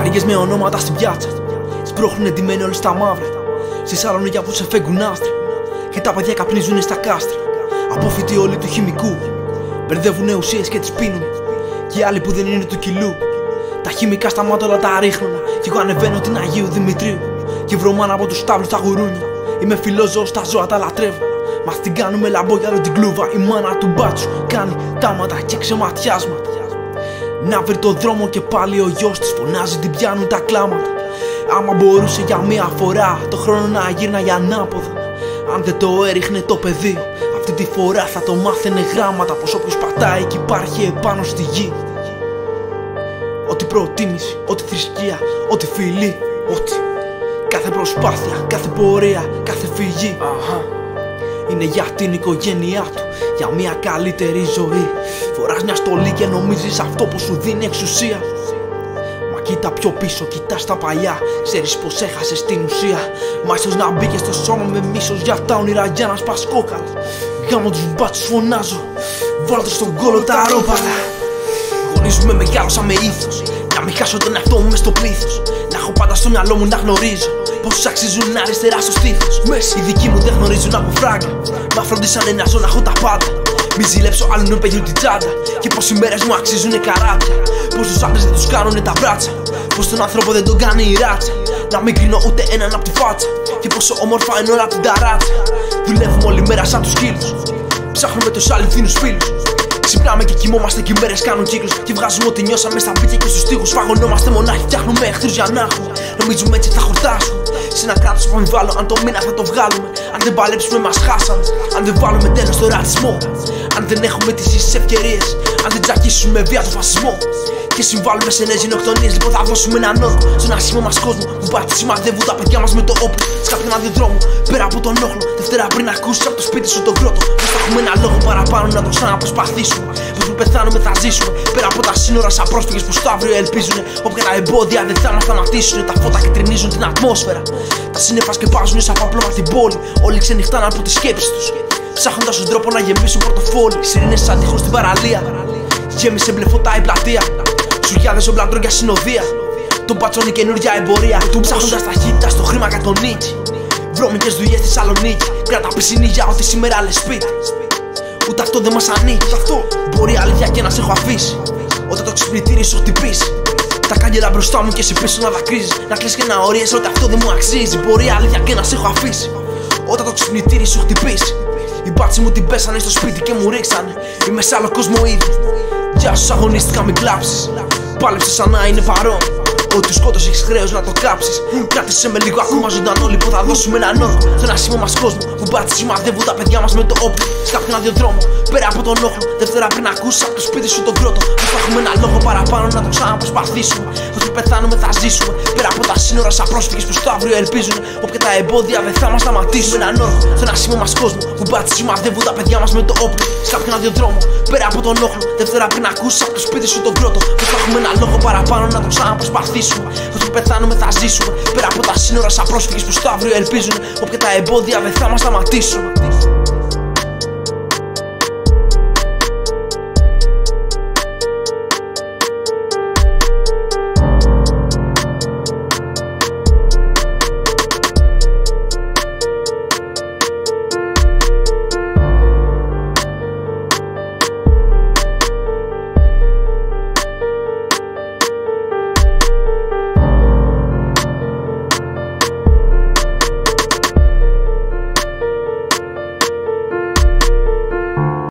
Βαριές με ονόματα στην πιάτσα, σπρώχνουν εντυμένοι όλοι στα μαύρα. Στη Σαλονίκια που σε φέγγουν άστρα και τα παιδιά καπνίζουνε στα κάστρα. Απόφοιτοι όλοι του χημικού μπερδεύουνε ουσίες και τις πίνουν. Και οι άλλοι που δεν είναι του κιλού τα χημικά στα μάτια όλα τα ρίχνουν. Κι εγώ ανεβαίνω την Αγίου Δημητρίου και βρωμάνα από τους στάβλους τα γουρούνια. Είμαι φιλόζωος, τα ζώα τα λατρεύω. Μας την κάνουμε λαμπόγιαλο την κλούβα. Η μάνα του μπάτσου κάνει τάματα και ξεματιάσματα. Να βρει το δρόμο και πάλι ο γιος της φωνάζει, την πιάνουν τα κλάματα. Άμα μπορούσε για μία φορά το χρόνο να γύρναγε ανάποδα. Αν δεν το έριχνε το πεδίο, αυτή τη φορά θα το μάθαινε γράμματα. Πως όποιος πατάει κι υπάρχει επάνω στη γη. Ό,τι προτίμηση, ό,τι θρησκεία, ό,τι φιλή, ό,τι. Κάθε προσπάθεια, κάθε πορεία, κάθε φυγή είναι για την οικογένειά του, για μια καλύτερη ζωή. Φοράς μια στολή και νομίζεις αυτό που σου δίνει εξουσία. Μα κοίτα πιο πίσω, κοιτάς τα παλιά, ξέρεις πως έχασες την ουσία. Μα ίσως να μπήκες στο σώμα με μίσος για τα όνειρα για να σπάς κόκαλα. Γάμω τους μπάτσους φωνάζω, βάλω τους στον κόλο τα ρόπαλα. Γονίζομαι, μεγάλωσα με ήθος, να μην χάσω τον εαυτό μου μες στο πλήθος. Να έχω πάντα στο μυαλό μου να γνωρίζω πως αξίζουν αριστερά στο στήθος. Οι δικοί μου δεν γνωρίζουν από φράγκα, μα φρόντισαν να ζω να έχω τα πάντα. Μη ζηλέψω άλλου να παιδιούν την τσάντα, και πως οι μέρες μου αξίζουνε καράτια. Πως τους άντρες δεν τους κάνουνε τα μπράτσα, πως τον άνθρωπο δεν τον κάνει η ράτσα. Να μην κρίνω ούτε έναν απ' τη φάτσα, και πόσο όμορφα είναι όλα απ' την ταράτσα. Δουλεύουμε όλη μέρα σαν τους σκύλους, ψάχνουμε τους αληθινούς φίλους. Ξυπνάμε και κοιμόμαστε και οι μέρες κάνουν κύκλους. Και βγάζουμε ό,τι νιώσαμε στα μπίτια και στους τοίχους. Φαγωνόμαστε μονάχοι, φτιάχνουμε εχθρούς για να έχουμε. Νομίζουμε έτσι θα χορτάσουμε. Σε ένα κράτος που αμφιβάλλω αν το μήνα θα το βγάλουμε. Αν δεν παλέψουμε μας χάσαμε. Αν δεν βάλουμε τέλος στο ρατσισμό. Αν δεν έχουμε τις ίσες ευκαιρίες. Αν δεν τζακίσουμε με βία το φασισμό. Και συμβάλλουμε σε νέες γενοκτονίες. Λοιπόν θα δώσουμε έναν όρκο στον άσχημο μας κόσμο. Που μπάτσοι σημαδεύουν τα παιδιά μας με το όπλο. Σε κάποιον άδειο δρόμο, πέρα από τον όχλο. Δευτέρα πριν ακούσεις από το σπίτι σου τον κρότο. Πως θα έχουμε ένα λόγο παραπάνω να το ξαναπροσπαθήσουμε. Πως που πεθάνουμε θα ζήσουμε. Πέρα από τα σύνορα σαν πρόσφυγες που στο αύριο ελπίζουνε. Όποια τα εμπόδια δεν θα μας σταματήσουν. Τα φώτα κυτρινίζουν την ατμόσφαιρα. Τα σύννεφα σκεπάζουν σαν παπλώμα την πόλη. Όλοι ξενυχτάνε από τις σκέψεις τους, ψάχνοντας τον τρόπο να γεμίσουν πορτοφόλι. Σιρήνες σαν τείχος στην παραλία, γέμισε μπλε φώτα η πλατεία. Σουγιάδες ομπλαντρών για συνοδεία, τον πατσόνι καινούργια εμπορία. Ψάχνοντας ταχύτητα στο χρήμα για τον νίκη. Βρώμικες δουλειές στη Σαλονίκη, κράτα πισινή για ό,τι σήμερα λες σπίτι. Ούτε αυτό δεν μας ανήκει. Μπορεί αλήθεια και να σε έχω αφήσει, όταν το ξυπνητήρι σου χτυπήσει. Τα κάγκελα μπροστά μου και εσύ πίσω να δακρύζεις. Να κλαις και να οριέσαι ότι αυτό δεν μου αξίζει. Μπορεί αλήθεια και να σε έχω αφήσει, όταν το ξυπνητήρι σου χτυπήσει. Οι μπάτσοι μου την πέσανε στο σπίτι και μου ρίξανε. Είμαι σε άλλο κόσμο ήδη. Για όσους αγωνίστηκα μην κλάψεις. Πάλεψε σαν να είναι παρόν. Ό,τι σκότωσε έχεις χρέος να το κάψεις. Κράτησε με λίγο ακόμα ζωντανό. Λοιπόν θα δώσουμε έναν όρκο στον άσχημο μας κόσμο. Που μπάτσοι σημαδεύουν τα παιδιά μας με το όπλο. Σε κάποιον άδειο δρόμο, πέρα από τον όχλο. Δευτέρα πριν ακούσεις από το σπίτι σου τον κρότο. Πως θα έχουμε έναν λόγο παραπάνω να το ξαναπροσπαθήσουμε. Πως που πεθάνουμε θα ζήσουμε. Πέρα από τα σύνορα σαν πρόσφυγες που στο αύριο ελπίζουν. Όποια τα εμπόδια δεν θα μας σταματήσουν. Έναν όρκο στον άσχημο μας κόσμο. Που μπάτσοι σημαδεύουν τα παιδιά μας με το όπλο. Σε κάποιον άδειο δρόμο, πέρα από τον όχλο. Δευτέρα πριν ακούσεις από το σπίτι σου τον κρότο. Πως θα έχουμε έναν λόγο παραπάνω να το ξαναπροσπαθήσουμε. Πως που πεθάνουμε θα ζήσουμε. Πέρα από τα σύνορα σαν πρόσφυγες που στο αύριο ελπίζουν. Όποια τα εμπόδια δεν θα μας σταματήσουν.